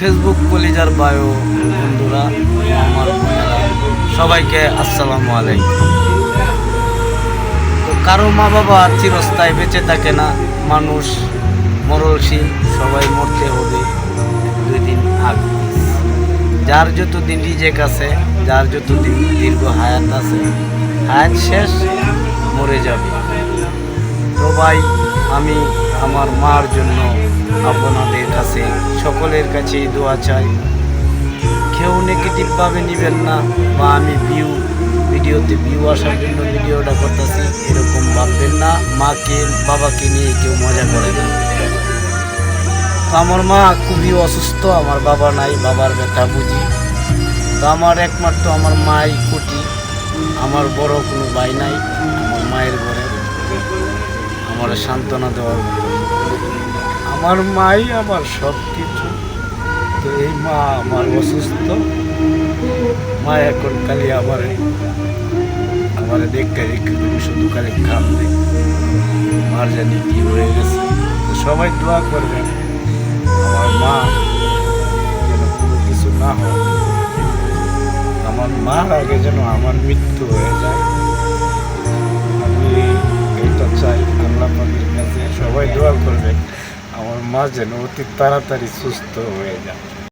Facebook কলিজার bio বন্ধুরা, আমার বোনেরা, সবাইকে আসসালামু আলাইকুম। তো কারো মা বাবা চিরস্থায়ী বেঁচে থাকে না, মানুষ মরণশীল, সবাই মরতে হবে 2 দিন আগে। যার যতদিন রিজেক আছে, যার যতদিন দীর্ঘ হায়াত আছে, হায়াত শেষ, মরে যাবে। তো ভাই, আমি আমার মার জন্য আপনাদের কাছে সকলের কাছেই দোয়া চাই। কেউ নেগেটিভভাবে নেবেন না, বা আমি ভিডিওতে ভিউ আসার জন্য ভিডিওটা করতেছি এরকম ভাববেন না। মাকে বাবাকে নিয়ে কেউ মজা করে না। তো আমার মা খুবই অসুস্থ, আমার বাবা নাই, বাবার ব্যথা বুঝি। তো আমার একমাত্র আমার মাই কুটি, আমার বড় কোনো ভাই নাই আমার মায়ের ঘরে আমার সান্ত্বনা দেওয়ার মতো। আমার মাই আমার সব কিছু। তো এই মা আমার অসুস্থ, মা এখন খালি আমার দেখতে তুমি শুধু খালি কাঁদবে, মার জানি কি হয়ে গেছে। তো সবাই দোয়া করবেন আমার মা যেন কোনো কিছু না হয়, আমার মার আগে যেন আমার মৃত্যু হয়ে যায়। আমি এটা চাই আল্লাহ পাকের কাছে, সবাই দোয়া করবেন আমার মা যেন অতি তাড়াতাড়ি সুস্থ হয়ে যায়।